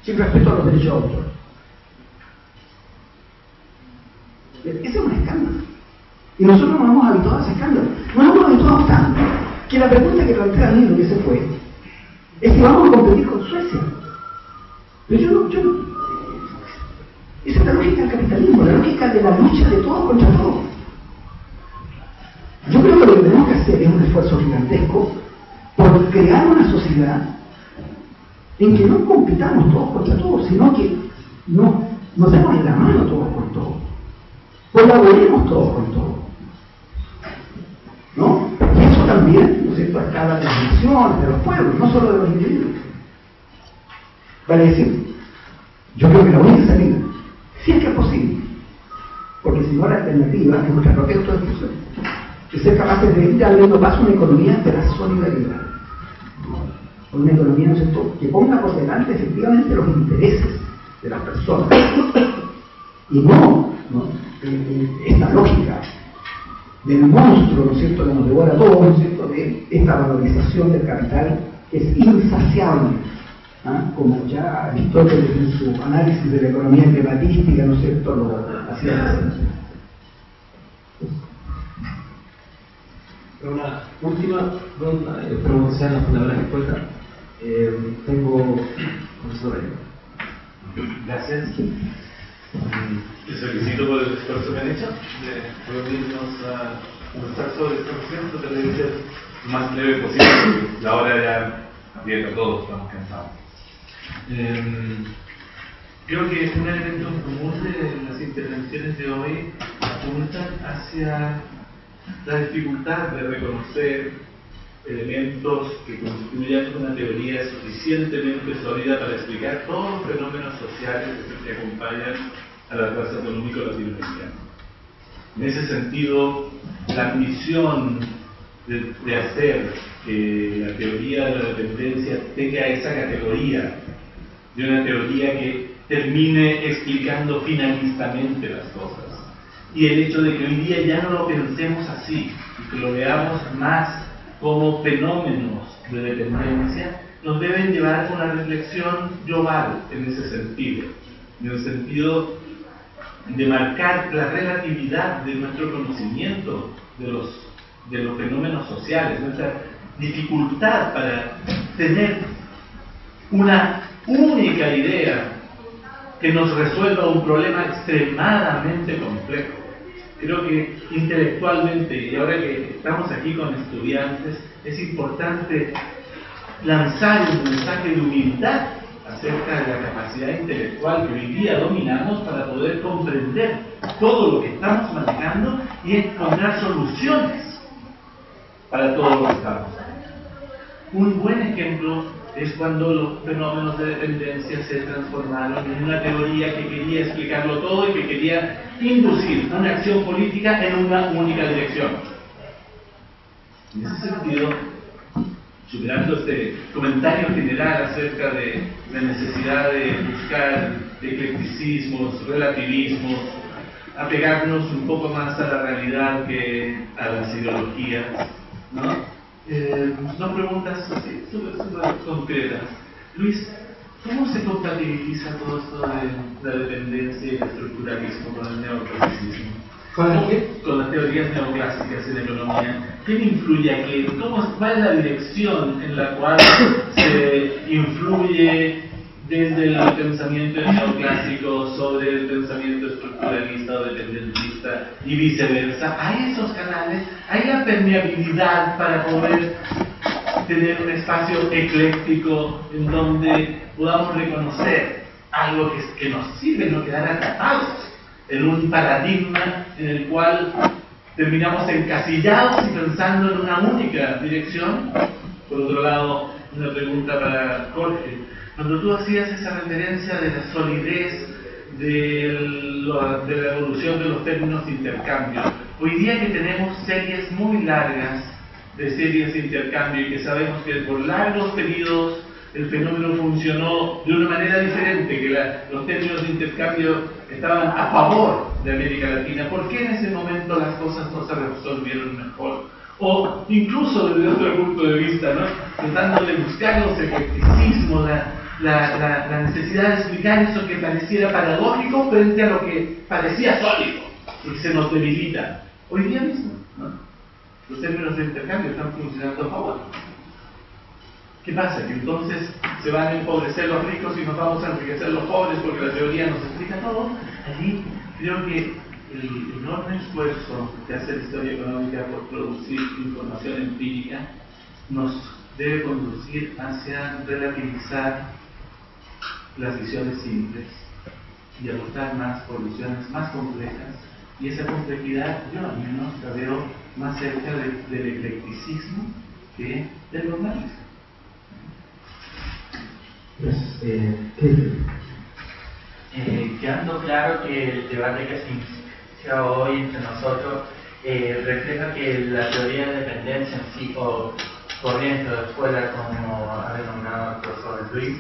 sin respeto a los derechos de autor. Ese es un escándalo. Y nosotros nos hemos habituado a ese escándalo. Nos hemos habituado tanto que la pregunta que plantea el libro que se fue es si vamos a competir con Suecia. Pero yo no. Esa es la lógica del capitalismo, la lógica de la lucha de todos contra todos. Yo creo que lo que tenemos que hacer es un esfuerzo gigantesco por crear una sociedad en que no compitamos todos contra todos, sino que nos demos en la mano todos con todos. Colaboremos todos con todos. ¿No? Y eso también, ¿no es cierto?, a escala de las naciones, de los pueblos, no solo de los individuos. Vale decir, yo creo que la única salida, si es que es posible, porque si no la alternativa es nuestra propia autodestrucción, es ser capaces de ir dando paso a una economía de la solidaridad. Una economía, ¿no es cierto?, que ponga por delante efectivamente los intereses de las personas y no esta lógica del monstruo, ¿no es cierto?, que nos devora a todos, ¿no es cierto?, de esta valorización del capital que es insaciable, como ya Aristóteles en su análisis de la economía climatística, ¿no es cierto?, lo hacía. Una última ronda, espero que sean las palabras respuestas. Tengo profesor. Gracias. Les felicito por el esfuerzo que han hecho de reunirnos a conversar sobre esta cuestión. Trataré de ser lo más leve posible, porque la hora ya aprieta, todos estamos cansados. Creo que un elemento común de las intervenciones de hoy apuntan hacia la dificultad de reconocer elementos que constituyan una teoría suficientemente sólida para explicar todos los fenómenos sociales que acompañan a la clase económica latinoamericana. En ese sentido, la ambición de hacer que la teoría de la dependencia tenga esa categoría de una teoría que termine explicando finalistamente las cosas, y el hecho de que hoy día ya no lo pensemos así y que lo veamos más como fenómenos de dependencia, nos deben llevar a una reflexión global en ese sentido, en el sentido de marcar la relatividad de nuestro conocimiento de los fenómenos sociales, nuestra dificultad para tener una única idea que nos resuelva un problema extremadamente complejo. Creo que intelectualmente, y ahora que estamos aquí con estudiantes, es importante lanzar un mensaje de humildad acerca de la capacidad intelectual que hoy día dominamos para poder comprender todo lo que estamos manejando y encontrar soluciones para todo lo que estamos haciendo. Un buen ejemplo es cuando los fenómenos de dependencia se transformaron en una teoría que quería explicarlo todo y que quería inducir una acción política en una única dirección. En ese sentido, superando este comentario general acerca de la necesidad de buscar eclecticismos, relativismos, apegarnos un poco más a la realidad que a las ideologías, ¿no? Dos preguntas súper concretas. Luis, ¿cómo se compatibiliza todo esto de la dependencia y el estructuralismo con el neoclasicismo? ¿Con qué? Con las teorías neoclásicas en economía. ¿Quién influye aquí? ¿Cuál es la dirección en la cual se influye desde el pensamiento neoclásico sobre el pensamiento estructuralista o dependentista y viceversa? ¿Hay esos canales? ¿Hay la permeabilidad para poder tener un espacio ecléctico en donde podamos reconocer algo que nos sirve, no quedar atrapados en un paradigma en el cual terminamos encasillados y pensando en una única dirección? Por otro lado, una pregunta para Jorge. Cuando tú hacías esa referencia de la solidez de la evolución de los términos de intercambio, hoy día que tenemos series muy largas de series de intercambio y que sabemos que por largos periodos el fenómeno funcionó de una manera diferente, que los términos de intercambio estaban a favor de América Latina, ¿por qué en ese momento las cosas no se resolvieron mejor? O incluso desde otro punto de vista, ¿no?, tratando de buscar los eclecticismos, la necesidad de explicar eso que pareciera paradójico frente a lo que parecía sólido y se nos debilita. Hoy día mismo, ¿no? Los términos de intercambio están funcionando a favor. ¿Qué pasa? Que entonces se van a empobrecer los ricos y nos vamos a enriquecer los pobres porque la teoría nos explica todo. Allí creo que el enorme esfuerzo que hace la historia económica por producir información empírica nos debe conducir hacia relativizar las visiones simples y apostar más por visiones más complejas, y esa complejidad yo al menos la veo más cerca del eclecticismo que del normalismo. Quedando claro que el debate que se inicia hoy entre nosotros refleja que la teoría de dependencia en sí, o corriente de escuela, como ha denominado el profesor Luis,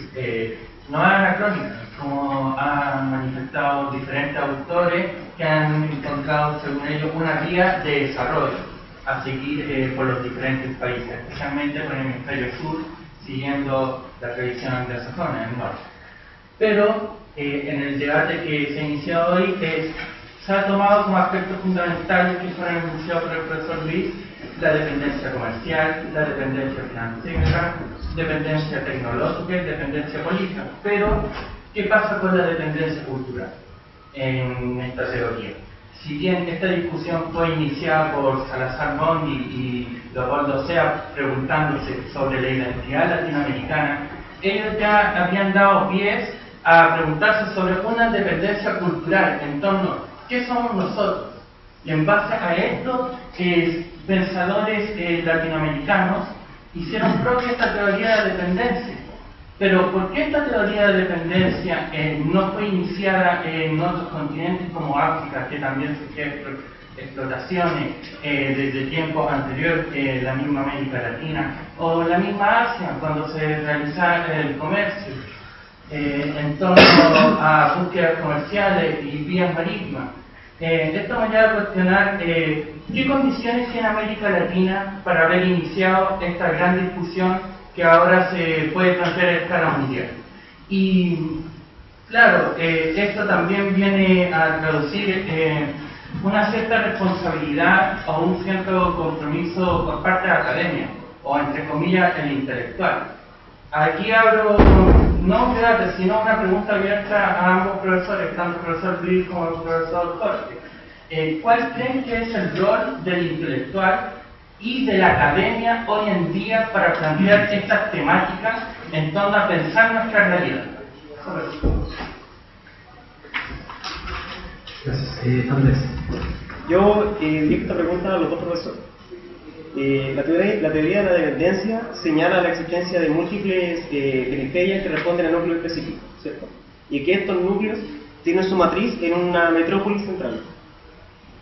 no es anacrónica, como han manifestado diferentes autores que han encontrado, según ellos, una vía de desarrollo a seguir por los diferentes países, especialmente por el hemisferio sur, siguiendo la tradición anglosajona en el norte. Pero en el debate que se inició hoy se ha tomado como aspectos fundamentales que fueron enunciados por el profesor Luis: la dependencia comercial, la dependencia financiera, dependencia tecnológica y dependencia política. Pero, ¿qué pasa con la dependencia cultural en esta teoría? Si bien esta discusión fue iniciada por Salazar Bondi y Leopoldo Sea preguntándose sobre la identidad latinoamericana, ellos ya habían dado pies a preguntarse sobre una dependencia cultural en torno a qué somos nosotros. Y en base a esto, pensadores latinoamericanos hicieron propia esta teoría de dependencia. Pero ¿por qué esta teoría de dependencia no fue iniciada en otros continentes como África, que también sufrió explotaciones desde tiempos anteriores, la misma América Latina, o la misma Asia, cuando se realizaba el comercio en torno a búsquedas comerciales y vías marítimas? Esto me lleva a cuestionar qué condiciones tiene América Latina para haber iniciado esta gran discusión que ahora se puede plantear a escala mundial. Y claro, esto también viene a traducir una cierta responsabilidad o un cierto compromiso por parte de la academia, o entre comillas el intelectual. Aquí abro no un debate, sino una pregunta abierta a ambos profesores, tanto el profesor Luis como el profesor Jorge. ¿Cuál creen que es el rol del intelectual y de la academia hoy en día para plantear estas temáticas en torno a pensar nuestra realidad? Gracias. Andrés. Yo dije esta pregunta a los dos profesores. La teoría de la dependencia señala la existencia de múltiples periferias que responden a núcleos específicos, ¿cierto? Y que estos núcleos tienen su matriz en una metrópolis central.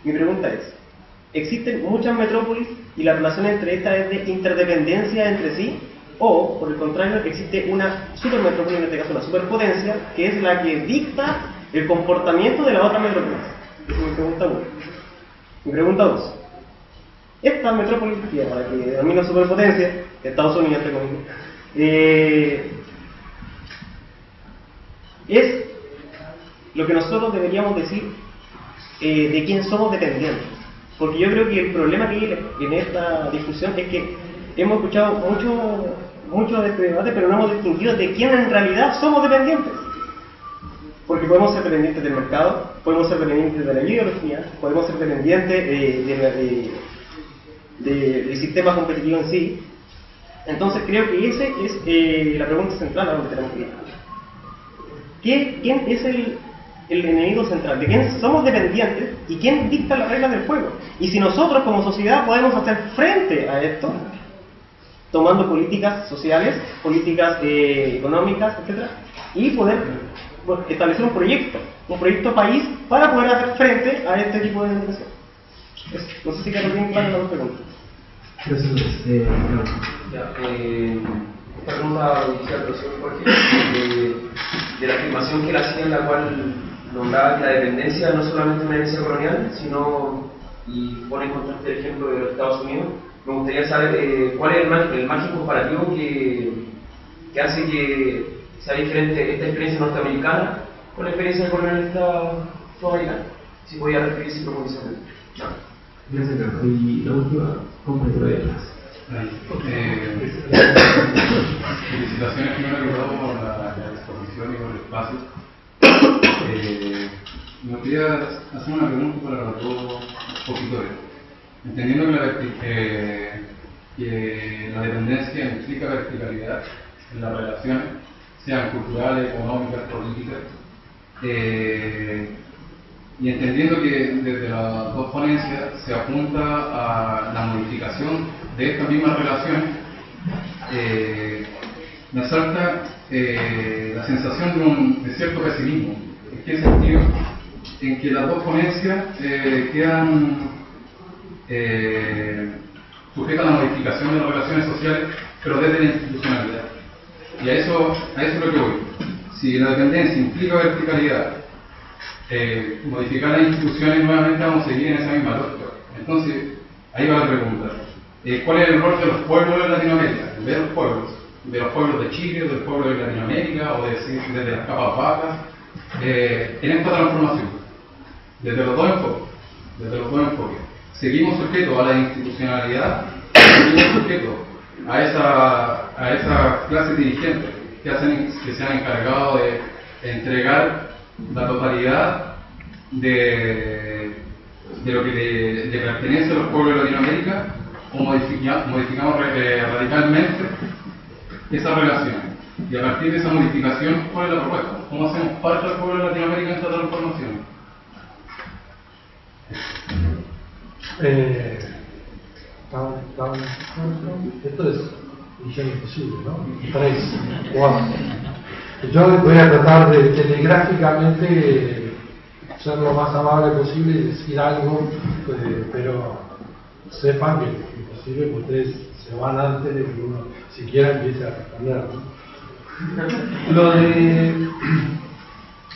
Mi pregunta es: ¿existen muchas metrópolis y la relación entre estas es de interdependencia entre sí? O, por el contrario, existe una supermetrópolis, en este caso una superpotencia, que es la que dicta el comportamiento de la otra metrópolis? Esa es mi pregunta 1. Mi pregunta 2. Esta metrópolis, para que denomina superpotencia, Estados Unidos, entre comillas, es lo que nosotros deberíamos decir de quién somos dependientes. Porque yo creo que el problema que hay en esta discusión es que hemos escuchado mucho de este debate, pero no hemos distinguido de quién en realidad somos dependientes. Porque podemos ser dependientes del mercado, podemos ser dependientes de la ideología, podemos ser dependientes del sistema competitivo en sí. Entonces creo que esa es la pregunta central a donde tenemos que ir. ¿Quién es el enemigo central? ¿De quién somos dependientes y quién dicta las reglas del juego? Y si nosotros como sociedad podemos hacer frente a esto, tomando políticas sociales, políticas económicas, etc., y poder establecer un proyecto país para poder hacer frente a este tipo de delincuencia. No sé si queda bien para las preguntas. Gracias. Esta pregunta inicial al profesor Jorge de la afirmación que él hacía, en la cual nombraba que la dependencia no solamente es una herencia colonial, sino, y pone en contraste el ejemplo de los Estados Unidos. Me gustaría saber cuál es el margen comparativo que hace que sea diferente esta experiencia norteamericana con la experiencia colonialista sudamericana, si podía referirse y profundizar. Gracias, Carlos. Y la última compañera de clase. Felicitaciones primero que todo por la exposición y por el espacio. Me gustaría hacer una pregunta para todos los expositores. Entendiendo que la dependencia implica verticalidad en las relaciones, sean culturales, económicas, políticas, y entendiendo que desde las dos ponencias se apunta a la modificación de estas mismas relaciones, me asalta la sensación de cierto pesimismo. ¿En qué sentido? En que las dos ponencias quedan sujetas a la modificación de las relaciones sociales, pero desde la institucionalidad. Y a eso es lo que voy. Si la dependencia implica verticalidad, modificar las instituciones, nuevamente vamos a seguir en esa misma lógica. Entonces, ahí va la pregunta. ¿Cuál es el rol de los pueblos de Latinoamérica? De los pueblos de Chile, del pueblo de Latinoamérica, o desde las capas bajas, en esta transformación, desde los dos enfoques. Seguimos sujetos a la institucionalidad, seguimos sujetos a esa clase dirigente que se han encargado de entregar la totalidad de lo que le pertenece a los pueblos de Latinoamérica, o modificamos radicalmente esa relación. Y a partir de esa modificación, ¿cuál es la propuesta? ¿Cómo hacemos parte del pueblo de Latinoamérica en esta transformación? Esto es misión imposible, ¿no? 3, 4. Yo voy a tratar de telegráficamente ser lo más amable posible y decir algo, pero sepan que es imposible porque ustedes se van antes de que uno siquiera empiece a responder, ¿no?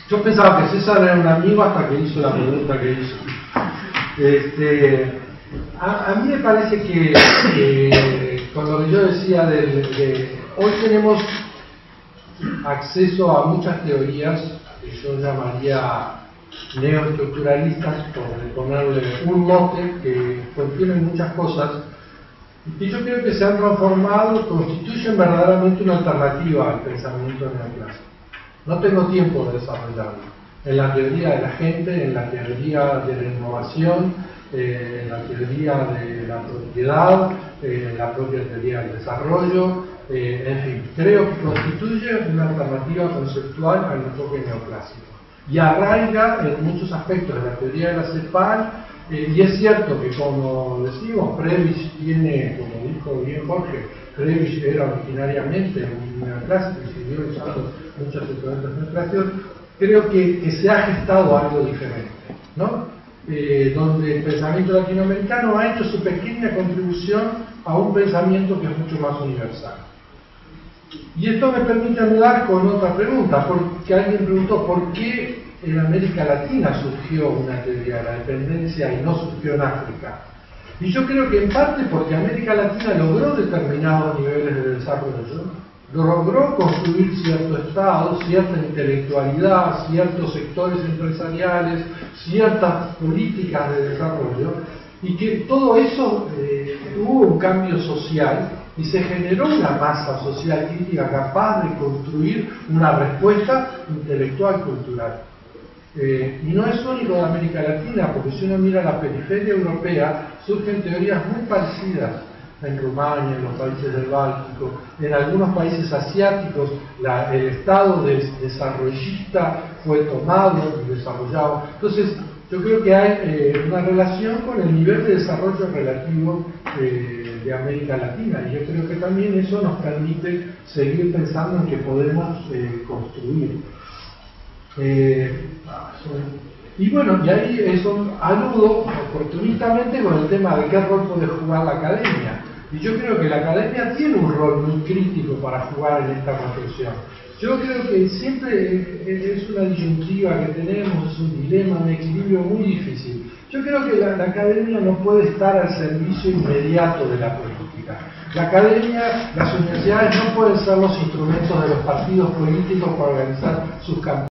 Yo pensaba que César era un amigo hasta que hizo la pregunta que hizo. A mí me parece que con lo que yo decía hoy tenemos acceso a muchas teorías que yo llamaría neoestructuralistas, por ponerle un mote, que contienen muchas cosas y yo creo que se han transformado, constituyen verdaderamente una alternativa al pensamiento neoclásico. No tengo tiempo de desarrollarlo. En la teoría de la gente, en la teoría de la innovación, en la teoría de la propiedad, en la propia teoría del desarrollo, en fin, creo que constituye una alternativa conceptual al enfoque neoclásico y arraiga en muchos aspectos de la teoría de la CEPAL, y es cierto que, como decimos, Prebisch tiene, como dijo bien Jorge, Prebisch era originariamente un neoclásico y siguió usando muchas influencias neoclásicas. Creo que se ha gestado algo diferente, ¿no? Donde el pensamiento latinoamericano ha hecho su pequeña contribución a un pensamiento que es mucho más universal. Y esto me permite hablar con otra pregunta, porque alguien preguntó por qué en América Latina surgió una teoría de la dependencia y no surgió en África. Y yo creo que en parte porque América Latina logró determinados niveles de desarrollo, logró construir cierto Estado, cierta intelectualidad, ciertos sectores empresariales, ciertas políticas de desarrollo, y que todo eso hubo un cambio social y se generó una masa social crítica capaz de construir una respuesta intelectual cultural. Y no es único de América Latina, porque si uno mira la periferia europea, surgen teorías muy parecidas en Rumania, en los países del Báltico, en algunos países asiáticos, el estado desarrollista fue tomado y desarrollado. Entonces, yo creo que hay una relación con el nivel de desarrollo relativo de América Latina, y yo creo que también eso nos permite seguir pensando en que podemos construir. Y bueno, y ahí eso aludo oportunistamente con el tema de qué rol puede jugar la academia. Y yo creo que la academia tiene un rol muy crítico para jugar en esta construcción. Yo creo que siempre es una disyuntiva que tenemos, es un dilema, un equilibrio muy difícil. Yo creo que la academia no puede estar al servicio inmediato de la política. política. La academia, las universidades no pueden ser los instrumentos de los partidos políticos para organizar sus campañas.